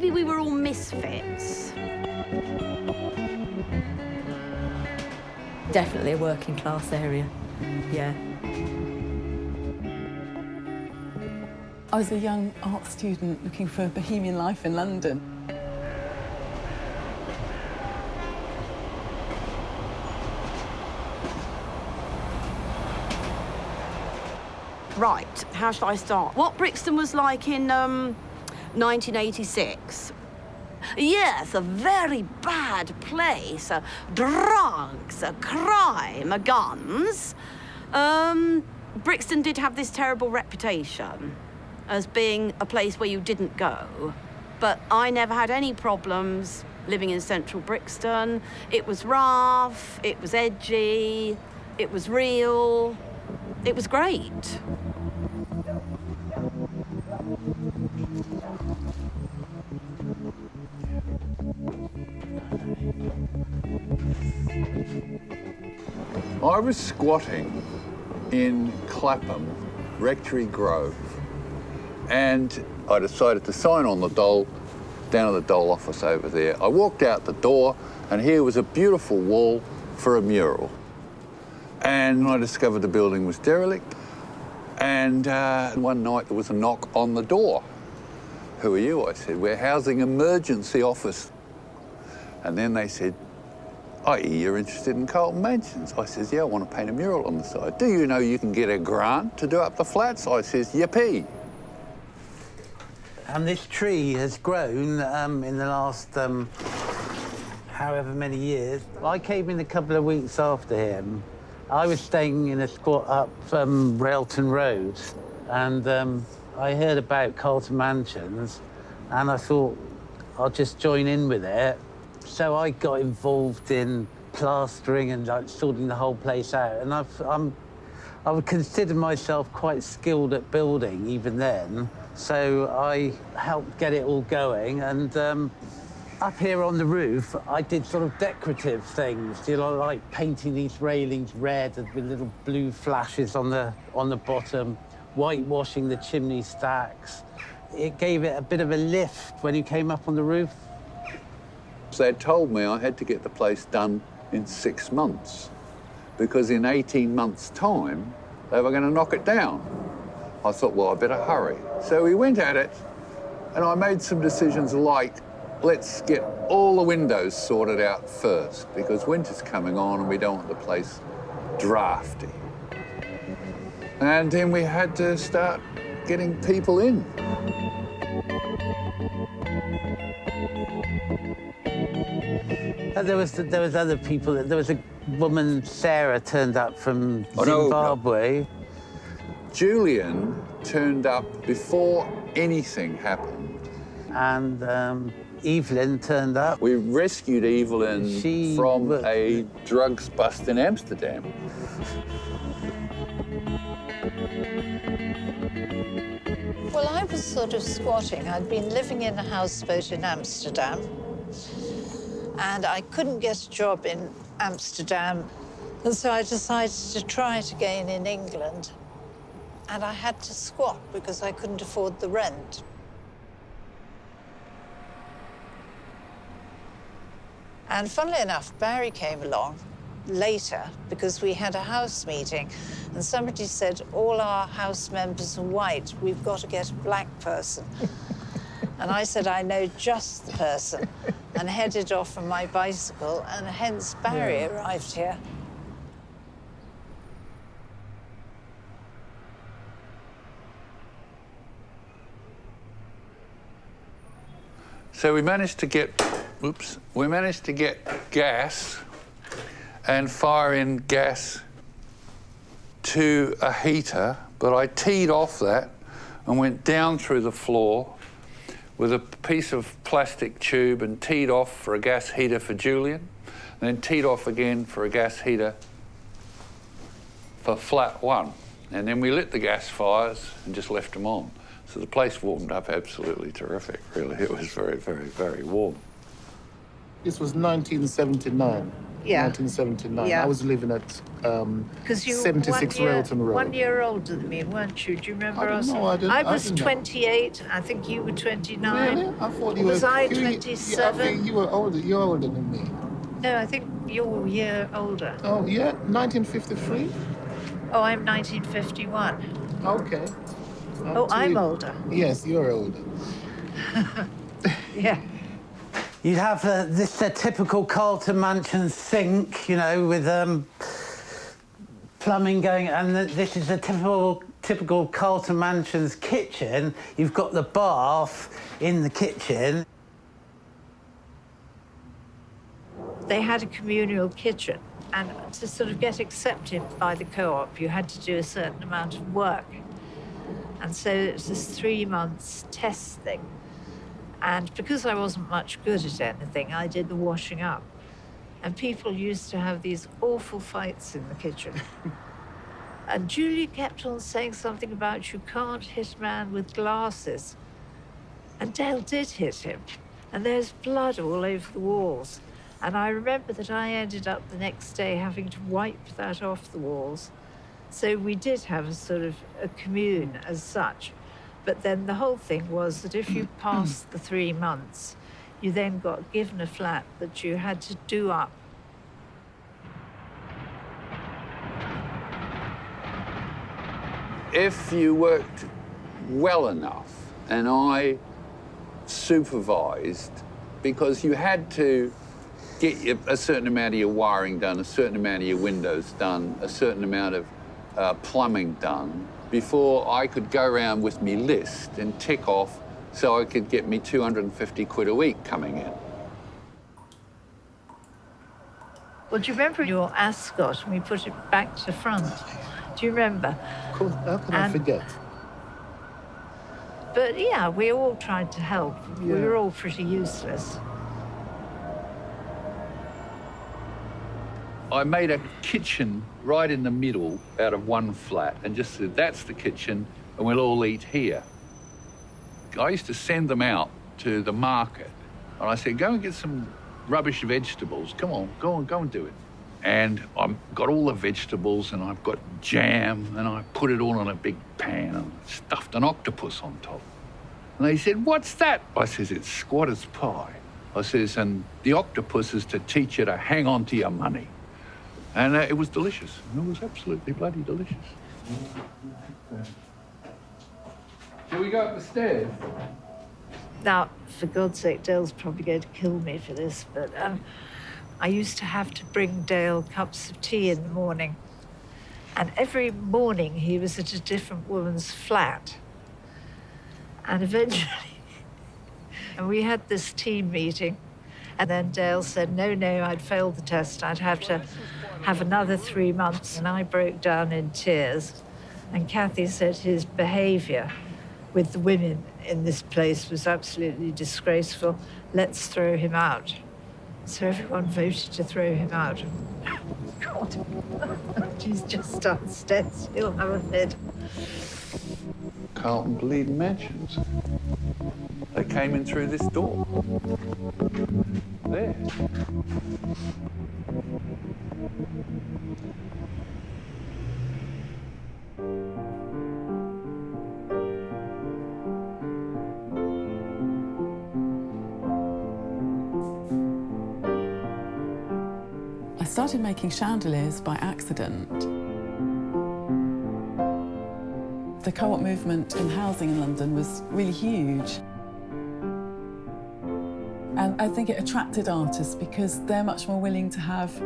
maybe we were all misfits. Definitely a working class area, yeah. I was a young art student looking for bohemian life in London. Right, how shall I start? What Brixton was like in 1986? Yes, a very bad place. Drugs, crime, guns. Brixton did have this terrible reputation as being a place where you didn't go. But I never had any problems living in central Brixton. It was rough, it was edgy, it was real. It was great. I was squatting in Clapham, Rectory Grove, and I decided to sign on the dole down at the dole office over there. I walked out the door, and here was a beautiful wall for a mural. And I discovered the building was derelict. And one night there was a knock on the door. "Who are you?" I said, "We're housing emergency office." And then they said, "I hear you're interested in Carlton Mansions." I says, "Yeah, I want to paint a mural on the side." "Do you know you can get a grant to do up the flats?" I says, "Yippee." And this tree has grown in the last however many years. I came in a couple of weeks after him. I was staying in a squat up Railton Road, and I heard about Carlton Mansions, and I thought I'll just join in with it. So I got involved in plastering and like sorting the whole place out, and I would consider myself quite skilled at building even then. So I helped get it all going, and up here on the roof, I did sort of decorative things, you know, like painting these railings red with little blue flashes on the bottom, whitewashing the chimney stacks. It gave it a bit of a lift when you came up on the roof. They'd told me I had to get the place done in 6 months, because in 18 months' time, they were going to knock it down. I thought, well, I better hurry. So we went at it, and I made some decisions like, let's get all the windows sorted out first, because winter's coming on and we don't want the place drafty. And then we had to start getting people in. There was other people. There was a woman, Sarah, turned up from Zimbabwe. No. Julian turned up before anything happened. And Evelyn turned up. We rescued Evelyn from a drugs bust in Amsterdam. Well, I was sort of squatting. I'd been living in a houseboat in Amsterdam, and I couldn't get a job in Amsterdam. And so I decided to try it again in England. And I had to squat because I couldn't afford the rent. And funnily enough, Barry came along later because we had a house meeting, and somebody said, all our house members are white, we've got to get a black person. And I said, I know just the person, and headed off on my bicycle, and hence Barry arrived here. So we managed to get gas and fire in gas to a heater, but I teed off that and went down through the floor with a piece of plastic tube and teed off for a gas heater for Julian, and then teed off again for a gas heater for flat 1. And then we lit the gas fires and just left them on. So the place warmed up absolutely terrific, really. It was very, very, very warm. This was 1979. Yeah. 1979. Yeah. I was living at Because you 76 Railton Road. 1 year older than me, weren't you? Do you remember I don't us? know, I was didn't know. 28. I think you were 29. Really? I thought you Was were... I I 27? think you were older. You're older than me. No, I think you're a year older. Oh, yeah? 1953? Oh, I'm 1951. Okay. Oh, I'm older. Yes, you're older. Yeah. You'd have this typical Carlton mansion sink, you know, with plumbing going, and this is a typical Carlton mansion's kitchen. You've got the bath in the kitchen. They had a communal kitchen, and to sort of get accepted by the co-op, you had to do a certain amount of work. And so it was this 3 months test thing. And because I wasn't much good at anything, I did the washing up. And people used to have these awful fights in the kitchen. And Julie kept on saying something about you can't hit a man with glasses. And Dale did hit him. And there's blood all over the walls. And I remember that I ended up the next day having to wipe that off the walls. So we did have a sort of a commune as such. But then the whole thing was that if you passed the 3 months, you then got given a flat that you had to do up. If you worked well enough, and I supervised, because you had to get a certain amount of your wiring done, a certain amount of your windows done, a certain amount of plumbing done, before I could go around with me list and tick off so I could get me 250 quid a week coming in. Well, do you remember your ascot and we put it back to front? Do you remember? How can I forget? But yeah, we all tried to help. We were all pretty useless. I made a kitchen right in the middle out of one flat and just said, that's the kitchen and we'll all eat here. I used to send them out to the market and I said, go and get some rubbish vegetables. Come on, go and do it. And I've got all the vegetables and I've got jam and I put it all on a big pan and stuffed an octopus on top. And they said, what's that? I says, it's squatter's pie. I says, and the octopus is to teach you to hang on to your money. And it was delicious. It was absolutely bloody delicious. Shall we go up the stairs? Now, for God's sake, Dale's probably going to kill me for this, but I used to have to bring Dale cups of tea in the morning. And every morning he was at a different woman's flat. And eventually, and we had this team meeting. And then Dale said, no, I'd failed the test. I'd have to have another 3 months. And I broke down in tears. And Kathy said his behavior with the women in this place was absolutely disgraceful. Let's throw him out. So everyone voted to throw him out. God, he's just downstairs. He'll have a fit. Carlton Bleeding Mansions. They came in through this door. There. I started making chandeliers by accident. The co-op movement in housing in London was really huge. And I think it attracted artists because they're much more willing to have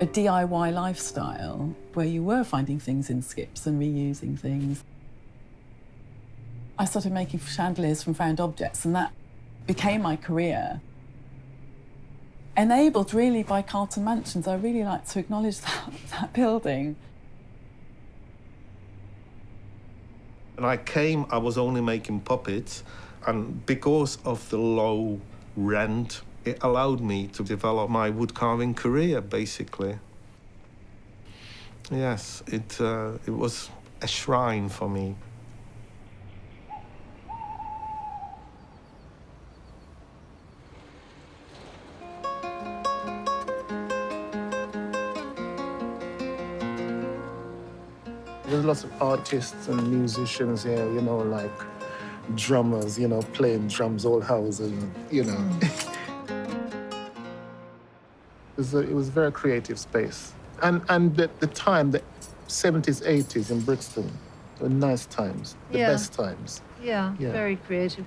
a DIY lifestyle where you were finding things in skips and reusing things. I started making chandeliers from found objects, and that became my career. Enabled really by Carlton Mansions. I really like to acknowledge that building. When I came, I was only making puppets, and because of the low rent, it allowed me to develop my wood carving career, basically. Yes, it was a shrine for me. There's lots of artists and musicians here, you know, like drummers, you know, playing drums all house and, you know. It was a very creative space. And the time, the 70s, 80s in Brixton, were nice times, the best times. Yeah, very creative.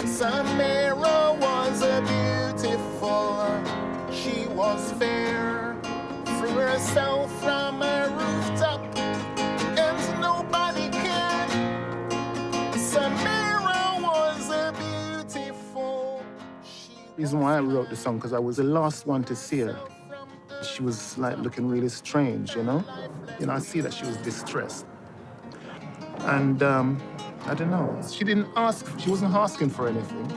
Samira was a beautiful, she was fair, threw herself from a rooftop, and nobody cared. Samira was a beautiful. The reason why I wrote the song, because I was the last one to see her. She was like looking really strange, you know? I see that she was distressed. And I don't know, she wasn't asking for anything.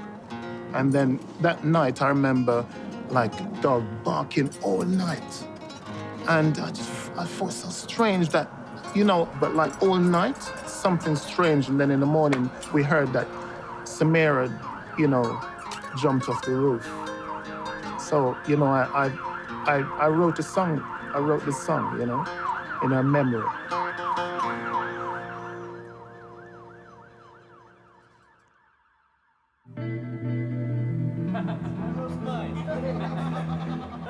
And then that night, I remember like dog barking all night. And I felt so strange that, you know, but like all night, something strange. And then in the morning, we heard that Samira, you know, jumped off the roof. So, you know, I wrote a song. I wrote this song, you know, in her memory.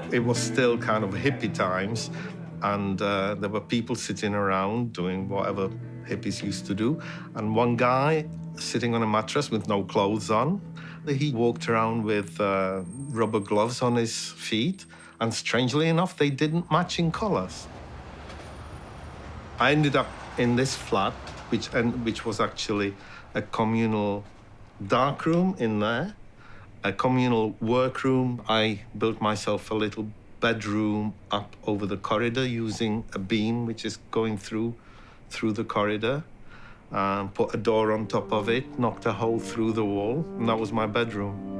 It was still kind of hippie times, and there were people sitting around doing whatever hippies used to do. And one guy sitting on a mattress with no clothes on, he walked around with rubber gloves on his feet, and strangely enough, they didn't match in colors. I ended up in this flat, which was actually a communal darkroom in there, a communal workroom. I built myself a little bedroom up over the corridor using a beam which is going through the corridor. Put a door on top of it, knocked a hole through the wall, and that was my bedroom.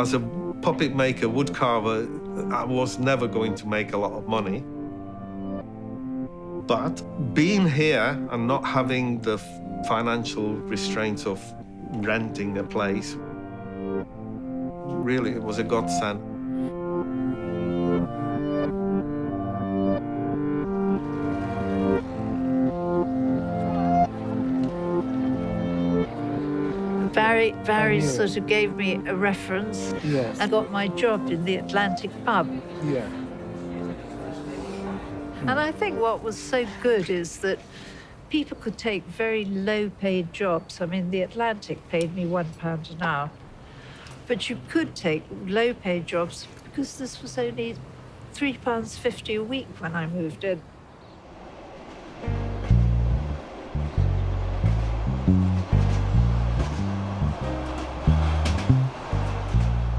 As a puppet maker, wood carver, I was never going to make a lot of money. But being here and not having the financial restraints of renting a place, really, it was a godsend. Barry sort of gave me a reference. Yes. And got my job in the Atlantic pub. Yeah. And I think what was so good is that people could take very low-paid jobs. I mean, the Atlantic paid me £1 an hour. But you could take low-paid jobs because this was only £3.50 a week when I moved in.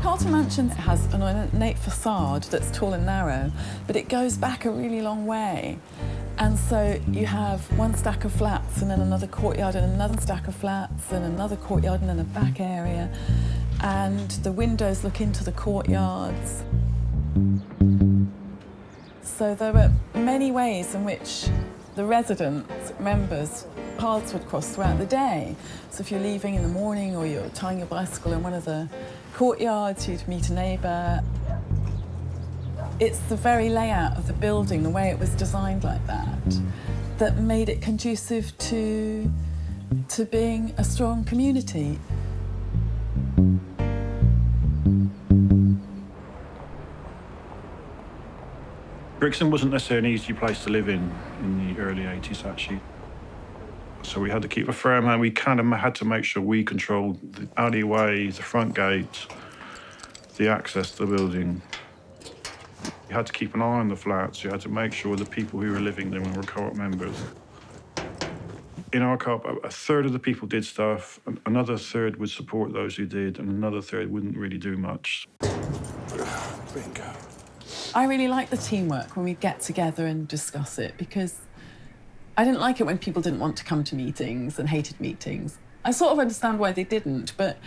Carlton Mansion has an ornate facade that's tall and narrow, but it goes back a really long way. And so you have one stack of flats and then another courtyard and another stack of flats and another courtyard and then a back area. And the windows look into the courtyards. So there were many ways in which the resident members' paths would cross throughout the day. So if you're leaving in the morning or you're tying your bicycle in one of the courtyards, you'd meet a neighbour. It's the very layout of the building, the way it was designed like that made it conducive to being a strong community. Brixton wasn't necessarily an easy place to live in the early 80s, actually. So we had to keep a firm hand. We kind of had to make sure we controlled the alleyways, the front gates, the access to the building. You had to keep an eye on the flats. You had to make sure the people who were living there were co-op members. In our co-op, a third of the people did stuff, another third would support those who did, and another third wouldn't really do much. Bingo. I really like the teamwork when we get together and discuss it, because I didn't like it when people didn't want to come to meetings and hated meetings. I sort of understand why they didn't, but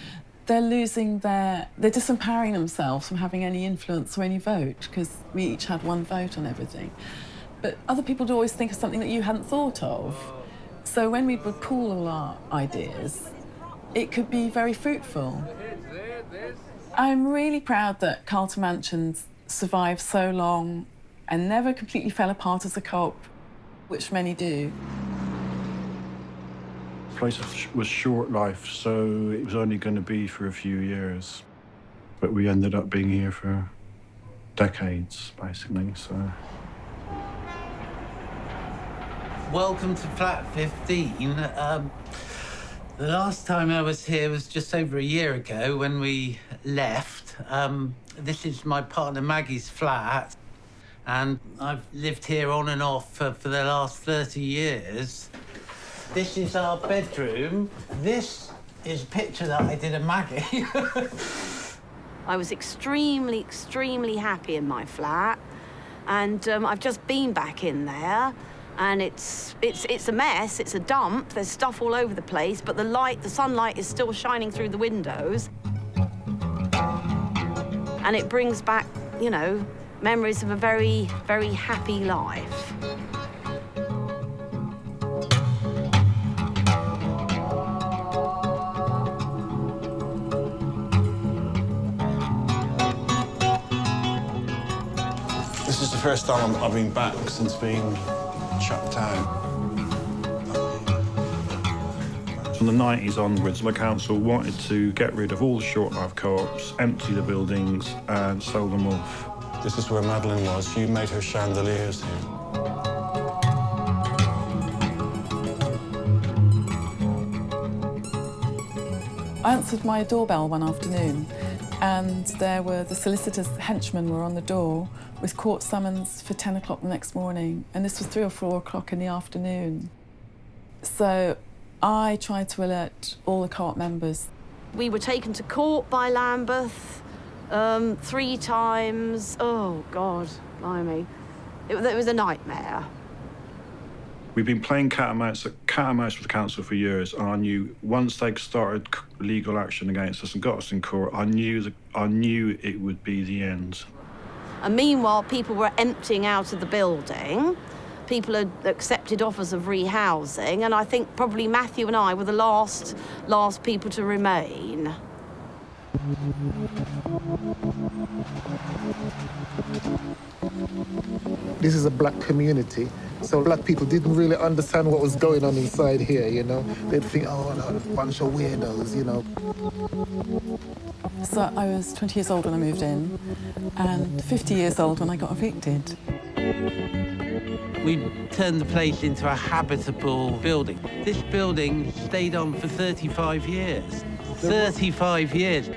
they're disempowering themselves from having any influence or any vote, because we each had one vote on everything. but other people would always think of something that you hadn't thought of. So when we would pool all our ideas, it could be very fruitful. I'm really proud that Carlton Mansions survived so long and never completely fell apart as a co-op, which many do. The place was short life, so it was only going to be for a few years. But we ended up being here for decades, basically, so. Welcome to flat 15. The last time I was here was just over a year ago when we left. This is my partner Maggie's flat, and I've lived here on and off for the last 30 years. This is our bedroom. This is a picture that I did of Maggie. I was extremely, extremely happy in my flat, and I've just been back in there, and it's a mess. It's a dump. There's stuff all over the place, but the sunlight is still shining through the windows, and it brings back, you know, memories of a very, very happy life. This is the first time I've been back since being chucked out. From the 90s onwards, the council wanted to get rid of all the short life co-ops, empty the buildings and sell them off. This is where Madeline was. She made her chandeliers here. I answered my doorbell one afternoon, and there were the solicitors' henchmen were on the door with court summons for 10 o'clock the next morning, and this was 3 or 4 o'clock in the afternoon. So I tried to alert all the co-op members. We were taken to court by Lambeth 3 times. Oh, God, blimey. It was a nightmare. We've been playing cat and mouse with the council for years, and I knew once they started legal action against us and got us in court, I knew it would be the end. And meanwhile, people were emptying out of the building. People had accepted offers of rehousing, and I think probably Matthew and I were the last people to remain. This is a black community, so black people didn't really understand what was going on inside here, you know. They'd think, oh, no, a bunch of weirdos, you know. So I was 20 years old when I moved in, and 50 years old when I got evicted. We turned the place into a habitable building. This building stayed on for 35 years. 35 years.